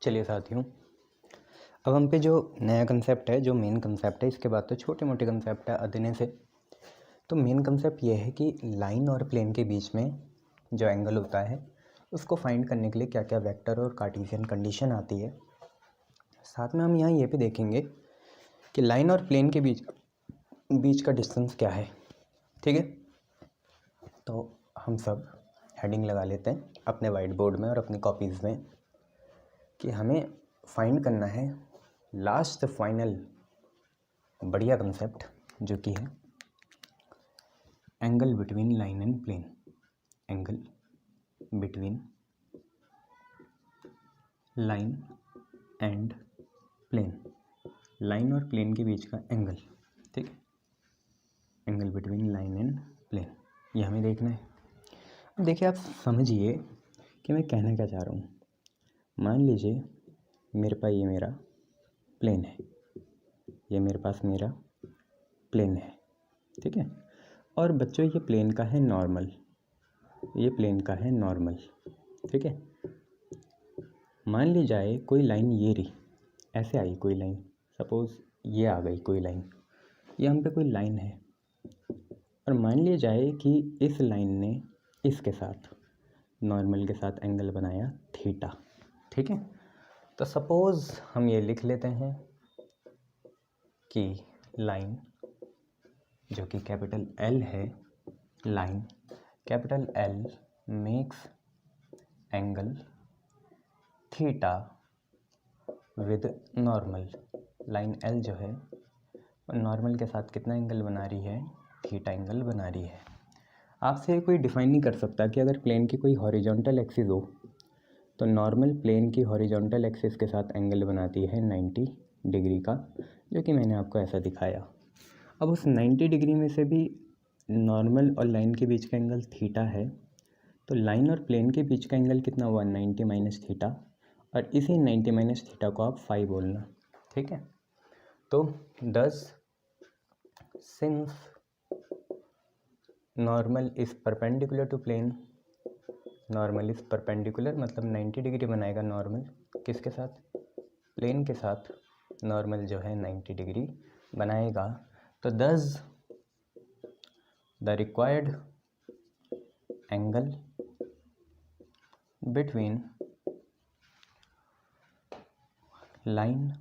चलिए साथियों, अब हम पे जो नया कंसेप्ट है, जो मेन कंसेप्ट है, इसके बाद तो छोटे मोटे कंसेप्ट है अध्ययन से। तो मेन कंसेप्ट ये है कि लाइन और प्लेन के बीच में जो एंगल होता है उसको फाइंड करने के लिए क्या क्या वेक्टर और कार्टेशियन कंडीशन आती है। साथ में हम यहाँ ये भी देखेंगे कि लाइन और प्लेन के बीच का डिस्टेंस क्या है। ठीक है, तो हम सब हेडिंग लगा लेते हैं अपने वाइट बोर्ड में और अपनी कॉपीज़ में कि हमें फाइंड करना है लास्ट फाइनल बढ़िया कंसेप्ट, जो कि है angle between line and plane. Angle between line and plane, line और प्लेन के बीच का एंगल। ठीक, angle between line and plane, ये हमें देखना है। अब देखिए, आप समझिए कि मैं कहना क्या चाह रहा हूँ। मान लीजिए मेरे पास ये मेरा प्लेन है, ये मेरे पास मेरा प्लेन है। ठीक है, और बच्चों ये प्लेन का है नॉर्मल, ये प्लेन का है नॉर्मल। ठीक है, मान ली जाए कोई लाइन ये रही, ऐसे आई कोई लाइन, सपोज़ ये आ गई कोई लाइन, ये हम पे कोई लाइन है, और मान लिया जाए कि इस लाइन ने इसके साथ नॉर्मल के साथ एंगल बनाया थीटा। ठीक है, तो सपोज़ हम ये लिख लेते हैं कि लाइन जो कि कैपिटल एल है, line capital L makes angle theta with normal. Line L जो है नॉर्मल के साथ कितना एंगल बना रही है? थीटा एंगल बना रही है। आपसे कोई डिफाइन नहीं कर सकता कि अगर प्लेन की कोई हॉरिजॉन्टल एक्सिस हो तो नॉर्मल प्लेन की हॉरिजॉन्टल एक्सिस के साथ एंगल बनाती है 90 डिग्री का, जो कि मैंने आपको ऐसा दिखाया। अब उस 90 डिग्री में से भी नॉर्मल और लाइन के बीच का एंगल थीटा है, तो लाइन और प्लेन के बीच का एंगल कितना हुआ? 90 माइनस थीटा, और इसी 90 माइनस थीटा को आप 5 बोलना। ठीक है, तो 10 since normal is perpendicular to plane, normal is perpendicular मतलब 90 डिग्री बनाएगा नॉर्मल, किसके साथ? प्लेन के साथ नॉर्मल जो है 90 डिग्री बनाएगा। तो thus the required angle between line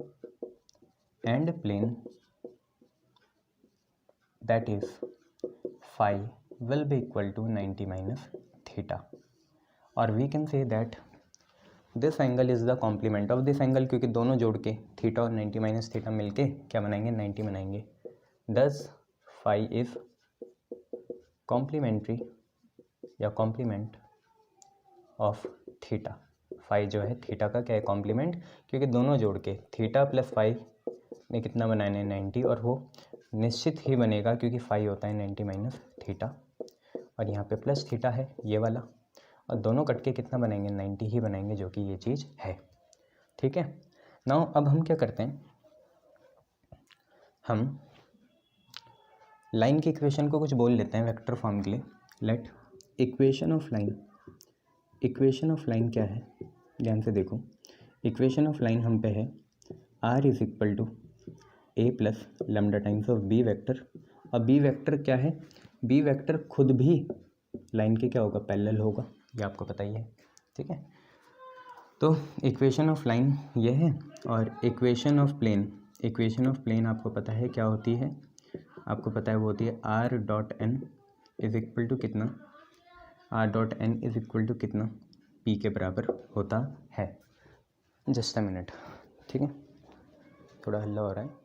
and plane, that is phi will be equal to 90 minus theta, or we can say that this angle is the complement of this angle, क्योंकि दोनों जोड़ के theta और 90 minus theta मिलके क्या बनाएंगे? 90 बनाएंगे। thus phi is complementary या complement of theta। फाई जो है थीटा का क्या है? कॉम्प्लीमेंट, क्योंकि दोनों जोड़ के थीटा प्लस फाई में कितना बनाना है? 90, और वो निश्चित ही बनेगा क्योंकि फाई होता है 90 माइनस थीटा, और यहाँ पे प्लस थीटा है ये वाला, और दोनों कट के कितना बनाएंगे? 90 ही बनाएंगे, जो कि ये चीज़ है। ठीक है, नाउ अब हम क्या करते हैं, हम लाइन की इक्वेशन को कुछ बोल लेते हैं वेक्टर फॉर्म के लिए। Let equation of line, equation of line क्या है? ध्यान से देखो, इक्वेशन ऑफ लाइन हम पे है R is equal to A plus lambda times of B vector. और बी वेक्टर क्या है? बी वेक्टर खुद भी लाइन के क्या होगा? पैरेलल होगा, ये आपको पता ही है। ठीक है, तो इक्वेशन ऑफ लाइन ये है, और equation of plane, equation of plane आपको पता है क्या होती है? आपको पता है वो होती है R dot N is equal to कितना? R dot N is equal to कितना? पी के बराबर होता है। जस्ट अ मिनट, ठीक है, थोड़ा हल्ला हो रहा है।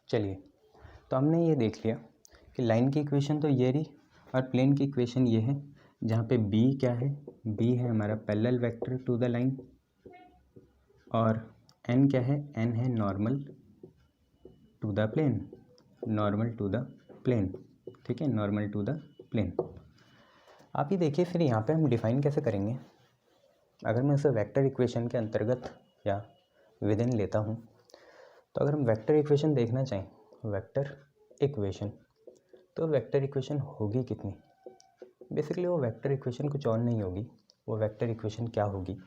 चलिए, तो हमने ये देख लिया कि लाइन की इक्वेशन तो ये रही, और प्लेन की इक्वेशन ये है, जहाँ पे बी क्या है? बी है हमारा parallel vector to the line, और एन क्या है? एन है normal to the plane, normal to the plane. ठीक है, नॉर्मल टू द प्लेन। आप ही देखिए, फिर यहाँ पे हम डिफाइन कैसे करेंगे? अगर मैं इसे वेक्टर इक्वेशन के अंतर्गत या विद इन लेता हूँ, तो अगर हम वेक्टर इक्वेशन देखना चाहें, वेक्टर इक्वेशन, तो वेक्टर इक्वेशन होगी कितनी? बेसिकली वो वेक्टर इक्वेशन कुछ और नहीं होगी। वो वेक्टर इक्वेशन क्या होगी?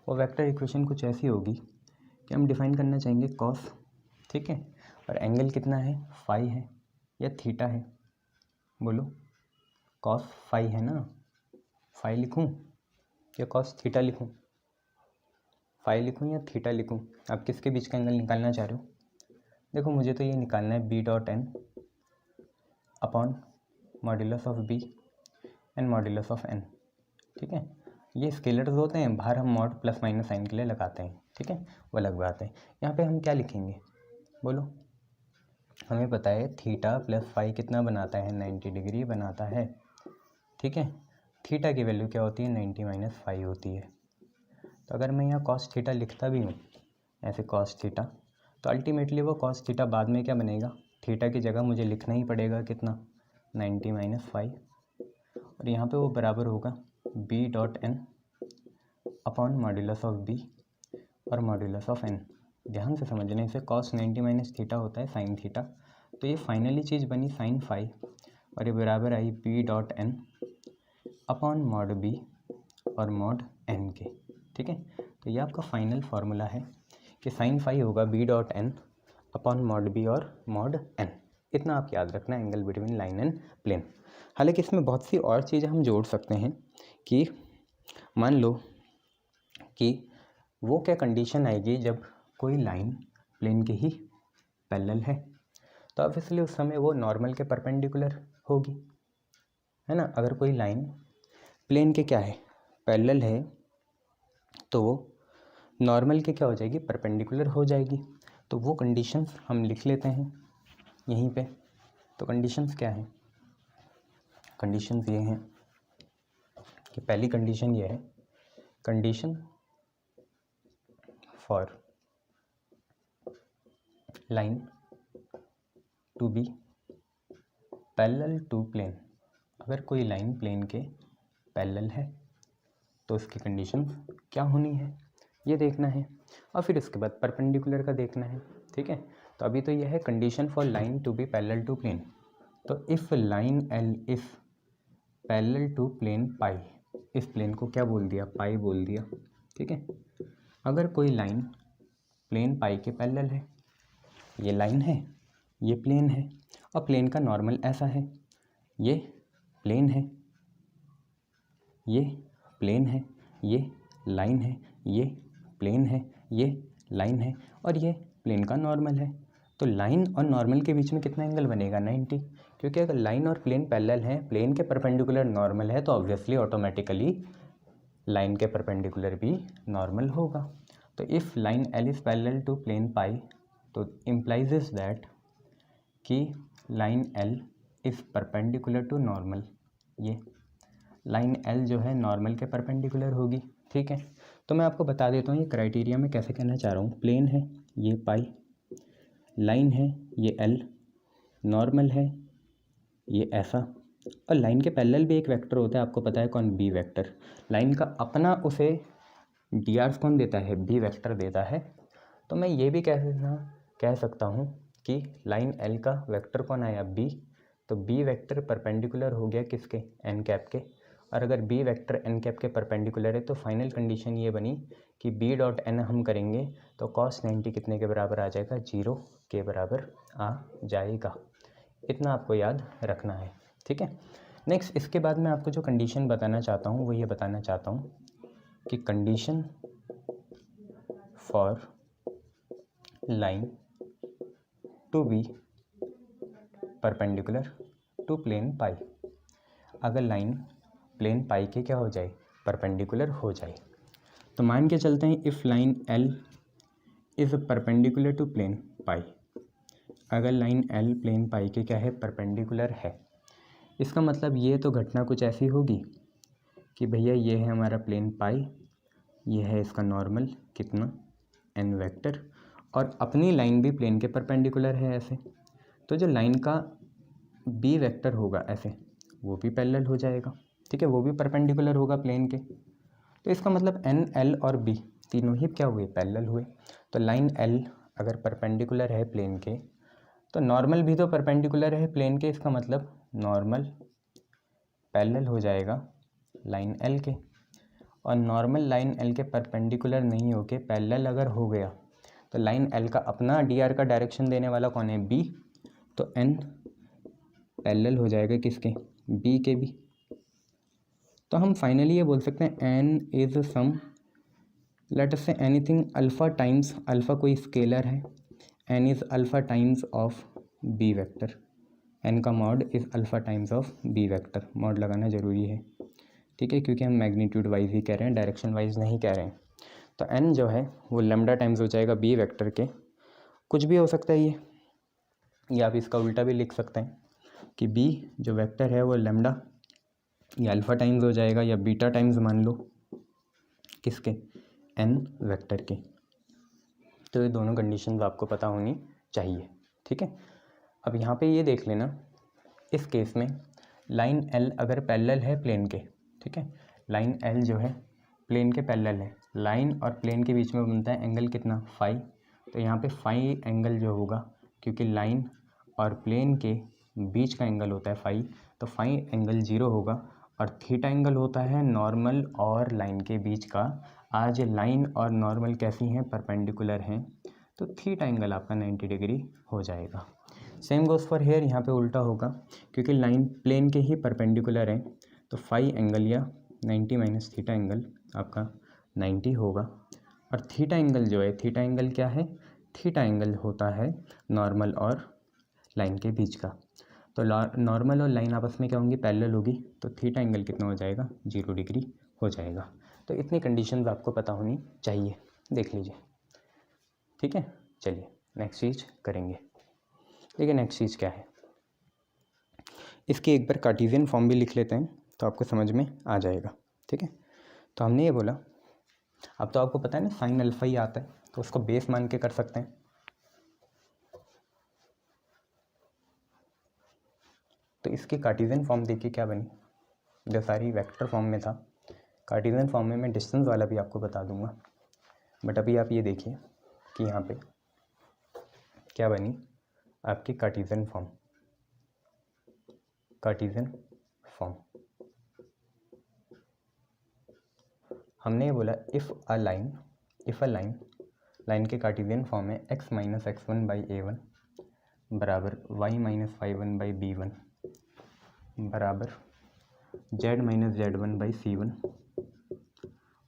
वो वेक्टर इक्वेशन कुछ ऐसी होगी कि हम डिफाइन करना चाहेंगे कॉस, ठीक है, और एंगल कितना है, फाई है या थीटा है, बोलो कॉस फाई है ना, फाई लिखूं या कॉस थीटा लिखूं, फाई लिखूं या थीटा लिखूं, आप किसके बीच का एंगल निकालना चाह रहे हो? देखो मुझे तो ये निकालना है B dot N upon modulus of B and modulus of N, ठीक है। ये स्केलर्स होते हैं, बाहर हम मॉड प्लस माइनस साइन के लिए लगाते हैं, ठीक है, वो अलग बात है। यहाँ पे हम क्या लिखेंगे, बोलो, हमें पता है थीटा प्लस फाई कितना बनाता है, 90 डिग्री बनाता है, ठीक है। थीटा की वैल्यू क्या होती है, 90 माइनस फाई होती है। तो अगर मैं यहाँ कॉस थीटा लिखता भी हूँ ऐसे कॉस थीटा, तो अल्टीमेटली वो कॉस थीटा बाद में क्या बनेगा, थीटा की जगह मुझे लिखना ही पड़ेगा कितना, 90 माइनस फाई, और यहाँ पे वो बराबर होगा B dot N upon modulus of B और मॉड्यूलस ऑफ एन। ध्यान से समझने से कॉस 90 माइनस थीटा होता है साइन थीटा, तो ये फाइनली चीज़ बनी साइन फाई, और ये बराबर I B dot N upon mod B और मॉड एन के, ठीक है। तो ये आपका फाइनल फार्मूला है कि साइन फाई होगा B dot N upon mod B और मॉड एन। इतना आप याद रखना, angle between line and plane. हालांकि इसमें बहुत सी और चीज़ें हम जोड़ सकते हैं कि मान लो कि वो क्या कंडीशन आएगी जब कोई लाइन प्लेन के ही पैरेलल है, तो ऑब्वियसली उस समय वो नॉर्मल के परपेंडिकुलर होगी, है ना। अगर कोई लाइन प्लेन के क्या है, पैरेलल है, तो वो नॉर्मल के क्या हो जाएगी, परपेंडिकुलर हो जाएगी। तो वो कंडीशंस हम लिख लेते हैं यहीं पे। तो कंडीशंस क्या हैं, कंडीशंस ये हैं कि पहली कंडीशन ये है, condition for line to be parallel to plane. अगर कोई लाइन प्लेन के पैरेलल है तो उसकी कंडीशन क्या होनी है ये देखना है, और फिर उसके बाद परपेंडिकुलर का देखना है, ठीक है। तो अभी तो यह है condition for line to be parallel to plane. तो if line L if parallel to plane pi, इस प्लेन को क्या बोल दिया, पाई बोल दिया, ठीक है। अगर कोई लाइन प्लेन पाई के पैरेलल है, ये लाइन है, ये प्लेन है, और प्लेन का नॉर्मल ऐसा है, ये प्लेन है, ये प्लेन है, ये लाइन है, ये प्लेन है, ये लाइन है, और ये प्लेन का नॉर्मल है। तो लाइन और नॉर्मल के बीच में कितना एंगल बनेगा, 90, क्योंकि अगर लाइन और प्लेन पैरेलल हैं, प्लेन के परपेंडिकुलर नॉर्मल है, तो ऑब्वियसली ऑटोमेटिकली लाइन के परपेंडिकुलर भी नॉर्मल होगा। तो if line L is parallel to plane pi, तो इम्प्लाइज इज दैट कि line L is perpendicular to normal, ये लाइन एल जो है नॉर्मल के परपेंडिकुलर होगी, ठीक है। तो मैं आपको बता देता हूँ ये क्राइटेरिया मैं कैसे कहना चाह रहा हूँ। प्लेन है ये पाई, लाइन है ये एल, नॉर्मल है ये ऐसा, और लाइन के पैरेलल भी एक वेक्टर होता है, आपको पता है कौन, बी वेक्टर। लाइन का अपना उसे डी आर कौन देता है, बी वेक्टर देता है। तो मैं ये भी कह सकता हूँ कि लाइन एल का वेक्टर कौन आया, बी। तो बी वेक्टर परपेंडिकुलर हो गया किसके, एन कैप के, और अगर बी वेक्टर एन कैप के परपेंडिकुलर है तो फाइनल कंडीशन ये बनी कि बी डॉट एन हम करेंगे तो कॉस 90 कितने के बराबर आ जाएगा, 0 के बराबर आ जाएगा। इतना आपको याद रखना है, ठीक है। नेक्स्ट इसके बाद मैं आपको जो कंडीशन बताना चाहता हूँ वो ये बताना चाहता हूँ कि condition for line to be perpendicular to plane pi. अगर लाइन प्लेन पाई के क्या हो जाए, परपेंडिकुलर हो जाए, तो मान के चलते हैं if line L is perpendicular to plane pi. अगर लाइन एल प्लेन पाई के क्या है, परपेंडिकुलर है, इसका मतलब ये तो घटना कुछ ऐसी होगी कि भैया ये है हमारा प्लेन पाई, ये है इसका नॉर्मल कितना, एन वेक्टर, और अपनी लाइन भी प्लेन के परपेंडिकुलर है ऐसे। तो जो लाइन का बी वेक्टर होगा ऐसे, वो भी पैरेलल हो जाएगा, ठीक है, वो भी परपेंडिकुलर होगा प्लेन के। तो इसका मतलब एन, एल और बी तीनों ही क्या हुए, पैरेलल हुए। तो लाइन एल अगर परपेंडिकुलर है प्लेन के, तो नॉर्मल भी तो परपेंडिकुलर है प्लेन के, इसका मतलब नॉर्मल पैरेलल हो जाएगा लाइन एल के। और नॉर्मल लाइन एल के परपेंडिकुलर नहीं होके पैरेलल अगर हो गया तो लाइन एल का अपना डी आर का डायरेक्शन देने वाला कौन है, बी, तो एन पैरेलल हो जाएगा किसके, बी के भी। तो हम फाइनली ये बोल सकते हैं N is sum, let us say anything alpha times, alpha कोई स्केलर है, N is alpha times of B vector, N का mod is alpha times of B vector. Mod लगाना ज़रूरी है, ठीक है, क्योंकि हम मैग्नीट्यूड वाइज ही कह रहे हैं, डायरेक्शन वाइज नहीं कह रहे हैं। तो एन जो है वो लैम्डा टाइम्स हो जाएगा बी वेक्टर के, कुछ भी हो सकता है ये, या आप इसका उल्टा भी लिख सकते हैं कि बी जो वेक्टर है वो लैम्डा या अल्फ़ा टाइम्स हो जाएगा या बीटा टाइम्स मान लो किसके, एन वेक्टर के। तो ये दोनों कंडीशंस आपको पता होनी चाहिए, ठीक है। अब यहाँ पे ये देख लेना, इस केस में लाइन एल अगर पैरेलल है प्लेन के, ठीक है, लाइन एल जो है प्लेन के पैरेलल है, लाइन और प्लेन के बीच में बनता है एंगल कितना, फाई। तो यहाँ पे फाई एंगल जो होगा, क्योंकि लाइन और प्लेन के बीच का एंगल होता है फाई, तो फाई एंगल 0 होगा। और थीटा एंगल होता है नॉर्मल और लाइन के बीच का। आज लाइन और नॉर्मल कैसी हैं, परपेंडिकुलर हैं, तो थीटा एंगल आपका 90 डिग्री हो जाएगा। सेम गोज़ फॉर हेयर, यहाँ पे उल्टा होगा, क्योंकि लाइन प्लेन के ही परपेंडिकुलर है, तो फाई एंगल या 90 माइनस थीटा एंगल आपका 90 होगा। और थीटा एंगल जो है, थीटा एंगल क्या है, थीटा एंगल होता है नॉर्मल और लाइन के बीच का। तो नॉर्मल और लाइन आपस में क्या होंगी, पैरेलल होगी, तो थीटा एंगल कितना हो जाएगा, 0 डिग्री हो जाएगा। तो इतनी कंडीशंस आपको पता होनी चाहिए, देख लीजिए, ठीक है। चलिए नेक्स्ट चीज़ करेंगे। देखिए नेक्स्ट चीज़ क्या है, इसकी एक बार कार्टेशियन फॉर्म भी लिख लेते हैं तो आपको समझ में आ जाएगा, ठीक है। तो हमने ये बोला, अब तो आपको पता है ना साइन अल्फा ही आता है, तो उसको बेस मान के कर सकते हैं। तो इसकी कार्टेशियन फॉर्म देखिए क्या बनी, जो सारी वेक्टर फॉर्म में था, कार्टेशियन फॉर्म में मैं डिस्टेंस वाला भी आपको बता दूंगा, बट अभी आप ये देखिए कि यहाँ पे क्या बनी आपकी कार्टेशियन फॉर्म। कार्टेशियन फॉर्म हमने ये बोला इफ़ अ लाइन, लाइन के कार्टेशियन फॉर्म में x minus x1 by a1 बराबर y minus y1 by b1 बराबर z minus z1 by c1,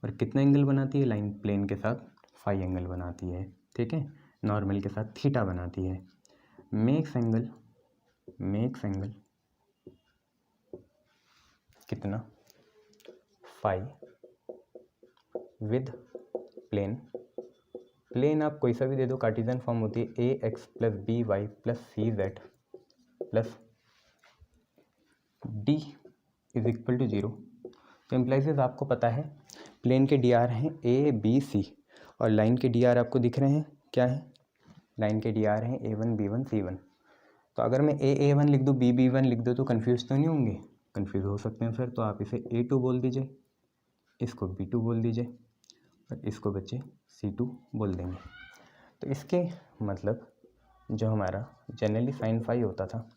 और कितना एंगल बनाती है लाइन, प्लेन के साथ फाई एंगल बनाती है, ठीक है, नॉर्मल के साथ थीटा बनाती है। मेक्स एंगल कितना, फाई विद प्लेन आप कोई सा भी दे दो, कार्टेशियन फॉर्म होती है A X plus B Y plus C Z plus D is equal to 0। तो इम्प्लाइज आपको पता है प्लेन के डी आर हैं ए बी सी, और लाइन के डी आर आपको दिख रहे हैं क्या है, लाइन के डी आर हैं A1 B1 C1। तो अगर मैं A1 लिख दूँ B1 लिख दूँ तो कन्फ्यूज़ तो नहीं होंगे, कन्फ्यूज़ हो सकते हैं फिर, तो आप इसे A2 बोल दीजिए, इसको B2 बोल दीजिए, और इसको बच्चे C2 बोल देंगे। तो इसके मतलब जो हमारा जनरली साइन फाई होता था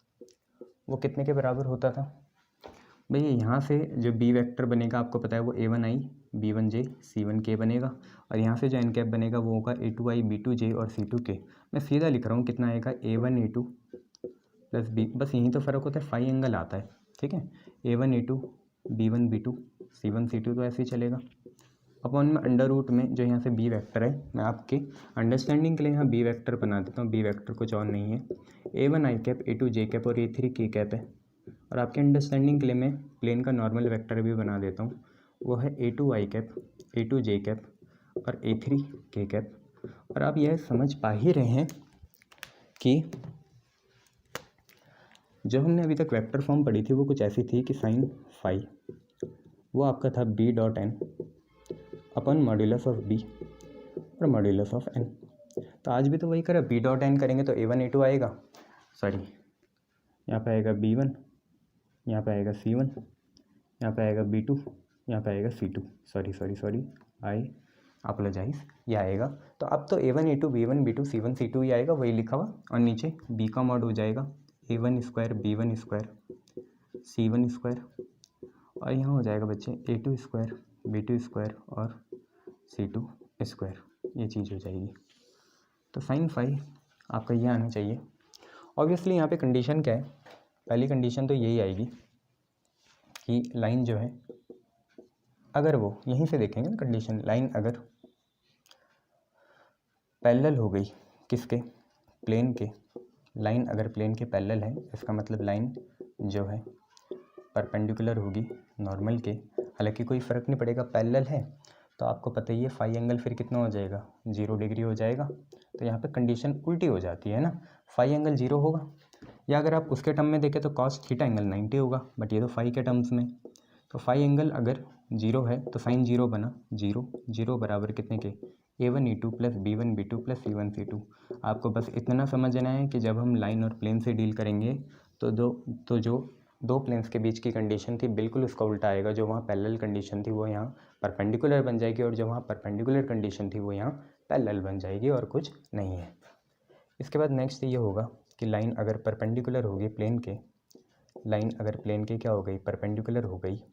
वो कितने के बराबर होता था भैया, यहाँ से जो बी वेक्टर बनेगा आपको पता है वो A1i B1j C1k बनेगा, और यहाँ से जो एन कैप बनेगा वो होगा A2i B2j और C2k। मैं सीधा लिख रहा हूँ कितना आएगा A1 A2 प्लस B, बस यहीं तो फ़र्क होता है, फाई एंगल आता है, ठीक है। A1 A2 B1 B2 C1 C2 तो ऐसे ही चलेगा, अपॉन में अंडर रूट में जो यहाँ से बी वेक्टर है, मैं आपके अंडरस्टैंडिंग के लिए यहाँ बी वेक्टर बना देता हूँ, बी वेक्टर कुछ और नहीं है, A1 i cap A2 j cap और A3 k कैप है। और आपके अंडरस्टैंडिंग के लिए मैं प्लेन का नॉर्मल वेक्टर भी बना देता हूँ, वो है A2 i cap A2 j cap और A3 k कैप। और आप यह समझ पा ही रहे हैं कि जो हमने अभी तक वेक्टर फॉर्म पढ़ी थी वो कुछ ऐसी थी कि साइन फाई वो आपका था b dot N upon modulus of b और मॉड्यूलस ऑफ n। तो आज भी तो वही करें, b डॉट एन करेंगे तो A1 A2 आएगा, सॉरी यहाँ पे आएगा B1, यहाँ पे आएगा C1, यहाँ पे आएगा B2, यहाँ पे आएगा C2, सॉरी आई अपोलोजाइज, ये आएगा। तो अब तो A1 A2 B1 B2 C1 C2 ही आएगा, वही लिखा हुआ, और नीचे B का मॉड हो जाएगा A1 square B1 square C1 square, और यहाँ हो जाएगा बच्चे A2 स्क्वायर B2 स्क्वायर और C2 स्क्वायर, ये चीज़ हो जाएगी। तो साइन फाई आपका ये आना चाहिए। ऑब्वियसली यहाँ पे कंडीशन क्या है, पहली कंडीशन तो यही आएगी कि लाइन जो है, अगर वो यहीं से देखेंगे ना कंडीशन, लाइन अगर पैरेलल हो गई किसके, प्लेन के, लाइन अगर प्लेन के पैरेलल है, इसका मतलब लाइन जो है परपेंडिकुलर होगी नॉर्मल के। हालांकि कोई फ़र्क नहीं पड़ेगा, पैरेलल है तो आपको पता ही है फाई एंगल फिर कितना हो जाएगा, 0 डिग्री हो जाएगा। तो यहाँ पे कंडीशन उल्टी हो जाती है ना, फाई एंगल 0 होगा, या अगर आप उसके टर्म में देखें तो कॉस थीटा एंगल 90 होगा, बट ये तो फाई के टर्म्स में। तो फाई एंगल अगर 0 है तो साइन 0 बना 0, 0 बराबर कितने के, A1 E2 plus B1 B2 plus C1 C2। आपको बस इतना समझना है कि जब हम लाइन और प्लेन से डील करेंगे तो जो दो प्लेन्स के बीच की कंडीशन थी बिल्कुल उसका उल्टा आएगा। जो वहाँ पैरेलल कंडीशन थी वो यहाँ परपेंडिकुलर बन जाएगी, और जो वहाँ परपेंडिकुलर कंडीशन थी वो यहाँ पैरेलल बन जाएगी, और कुछ नहीं है। इसके बाद नेक्स्ट ये होगा कि लाइन अगर परपेंडिकुलर होगी प्लेन के, लाइन अगर प्लेन के क्या हो गई, परपेंडिकुलर हो गई,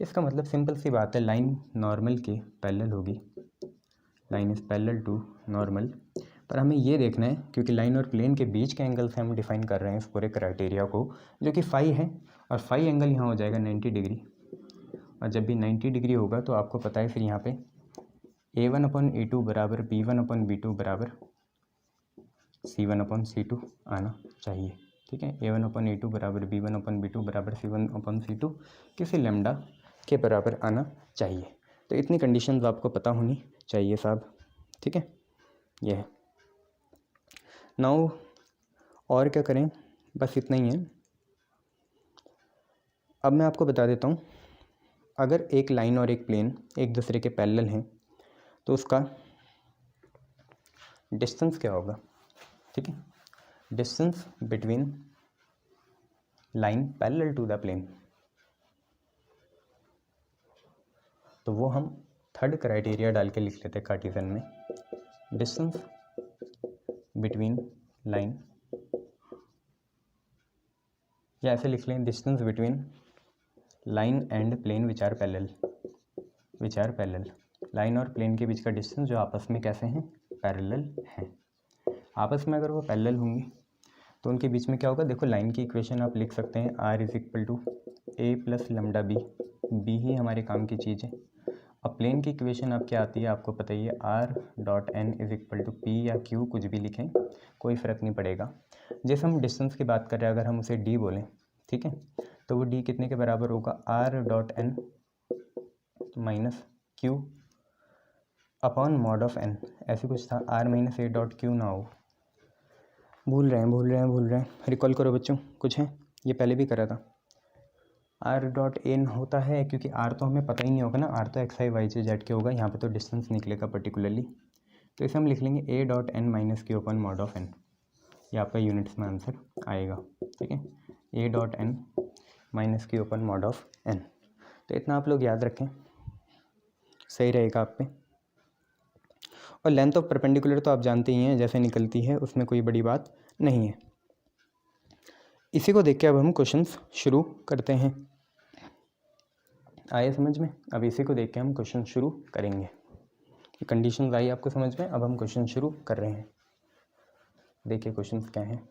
इसका मतलब सिंपल सी बात है, लाइन नॉर्मल के पैरेलल होगी, line is parallel to normal. पर हमें ये देखना है क्योंकि लाइन और प्लेन के बीच के एंगल से हम डिफाइन कर रहे हैं इस पूरे क्राइटेरिया को, जो कि फाई है, और फाई एंगल यहाँ हो जाएगा 90 डिग्री। और जब भी 90 डिग्री होगा तो आपको पता है फिर यहाँ पे A1/A2 बराबर B1/B2 बराबर C1/C2 आना चाहिए। ठीक है, A1/A2 बराबर B1/B2 बराबर C1/C2 किसी लैम्डा के बराबर आना चाहिए। तो इतनी कंडीशंस आपको पता होनी चाहिए साहब। ठीक है, ये है। नाउ और क्या करें, बस इतना ही है। अब मैं आपको बता देता हूँ, अगर एक लाइन और एक प्लेन एक दूसरे के पैरेलल हैं तो उसका डिस्टेंस क्या होगा। ठीक है, distance between line parallel to the plane, तो वो हम थर्ड क्राइटेरिया डाल के लिख लेते हैं कार्टेशियन में, डिस्टेंस बिटवीन लाइन, या ऐसे लिख लें distance between line and plane which are parallel, line और प्लेन के बीच का डिस्टेंस जो आपस में कैसे हैं, पैरेलल हैं। आपस में अगर वो पैरेलल होंगे तो उनके बीच में क्या होगा, देखो लाइन की इक्वेशन आप लिख सकते हैं R = A + λB, B ही हमारे काम की चीज़ है। अब प्लेन की इक्वेशन अब क्या आती है आपको पता ही है, R.n = P या Q, कुछ भी लिखें कोई फ़र्क नहीं पड़ेगा। जैसे हम डिस्टेंस की बात कर रहे हैं, अगर हम उसे D बोलें, ठीक है, तो वो D कितने के बराबर होगा, R.n - Q upon mod of n, ऐसे कुछ था, R - A.Q ना हो। भूल रहे हैं, रिकॉल करो बच्चों, कुछ है, ये पहले भी करा था। R.n होता है क्योंकि R तो हमें पता ही नहीं होगा ना, R तो x, y, y, z के होगा, यहाँ पे तो डिस्टेंस निकलेगा पर्टिकुलरली, तो इसे हम लिख लेंगे A.n - Q upon mod of n, ये आपका यूनिट्स में आंसर आएगा। ठीक है, A.n - Q upon mod of n, तो इतना आप लोग याद रखें, सही रहेगा आप पे। और लेंथ ऑफ परपेंडिकुलर तो आप जानते ही हैं जैसे निकलती है, उसमें कोई बड़ी बात नहीं है। इसी को देख के अब हम क्वेश्चंस शुरू करते हैं, आए समझ में। अब इसी को देख के हम क्वेश्चन शुरू करेंगे, कंडीशंस आई आपको समझ में, अब हम क्वेश्चन शुरू कर रहे हैं। देखिए क्वेश्चंस क्या हैं।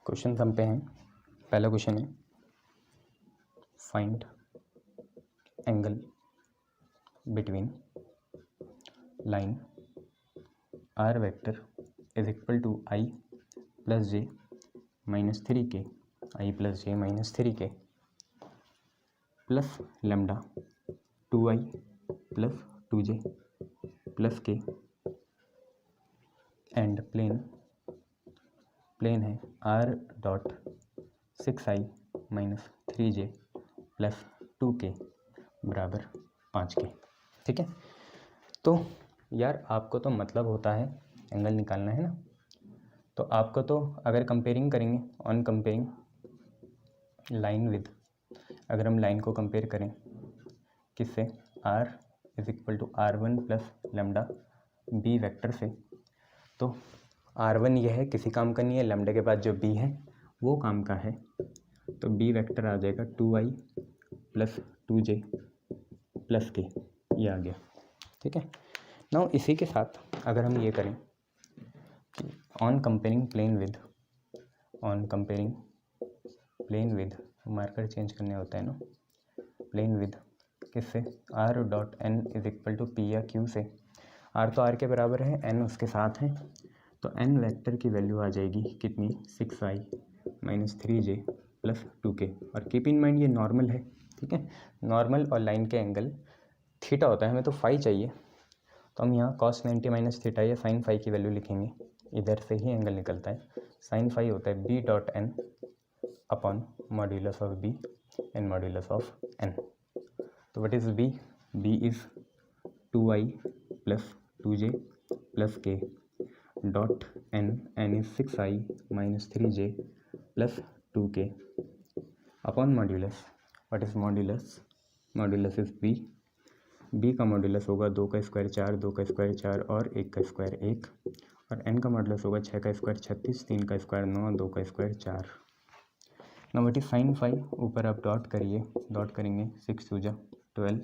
क्वेश्चन हम पे हैं, पहला क्वेश्चन है find angle between line R vector = I + j - 3k, I + j - 3k plus lambda 2i + 2j + k and plane है R.6i - 3j + 2k बराबर 5k। ठीक है, तो यार आपको तो मतलब होता है एंगल निकालना है ना, तो आपको तो अगर कंपेयरिंग करेंगे, ऑन कंपेयरिंग लाइन विद, अगर हम लाइन को कंपेयर करें किससे, R = R1 + lambda B vector से, तो R1 यह है, किसी काम का नहीं है, लैम्डा के बाद जो B है वो काम का है, तो बी वेक्टर आ जाएगा 2i प्लस 2j प्लस के, ये आ गया। ठीक है। नाउ इसी के साथ अगर हम ये करें कि on comparing plane with marker change करने होता है ना, प्लेन विद किससे, R dot N is equal to P या क्यू से। आर तो आर के बराबर है, एन उसके साथ है, तो एन वेक्टर की वैल्यू आ जाएगी कितनी, 6i minus 3j plus 2k। और कीप इन माइंड ये नॉर्मल है। ठीक है, नॉर्मल और लाइन के एंगल थीटा होता है, हमें तो फाई चाहिए, तो हम यहाँ cos 90 माइनस थीटा या साइन फाई की वैल्यू लिखेंगे, इधर से ही एंगल निकलता है। साइन फाई होता है B dot N upon modulus of B and modulus of N. तो what is B, B is 2i plus 2j plus K dot N is 6i minus 3j plus 2k upon modulus, what is modulus, modulus is B का modulus होगा 2 का square 4, 2 का square 4 और 1 का square 1, और n का modulus होगा 6 का स्क्वायर 36, 3 का स्क्वायर 9, 2 का square 4। Now what is sine phi, ऊपर आप डॉट करिए, डॉट करेंगे 6 2 जा 12,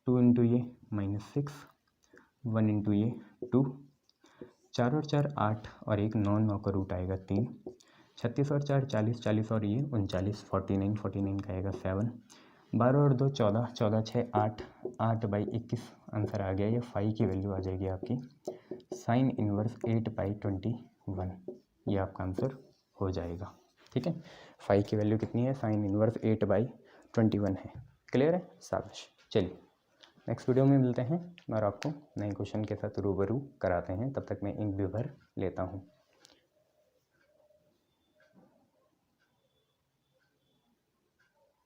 2 इंटू ये माइनस 6, 1 इंटू ये 2, 4 और 4 8 और 1 9, 9 का रूट आएगा 3, 36 और 4 40, 40 और ये 39, 49, 49 का आएगा 7, 12 और 2 14, 14 6 8, 8/21 आंसर आ गया। ये फाई की वैल्यू आ जाएगी आपकी साइन इनवर्स 8/21, ये आपका आंसर हो जाएगा। ठीक है, फाई की वैल्यू कितनी है, साइन इनवर्स 8/21 है। क्लियर है, शाबाश। चलिए नेक्स्ट वीडियो में मिलते हैं और आपको नए क्वेश्चन के साथ रूबरू कराते हैं, तब तक मैं इंक भी भर लेता हूँ।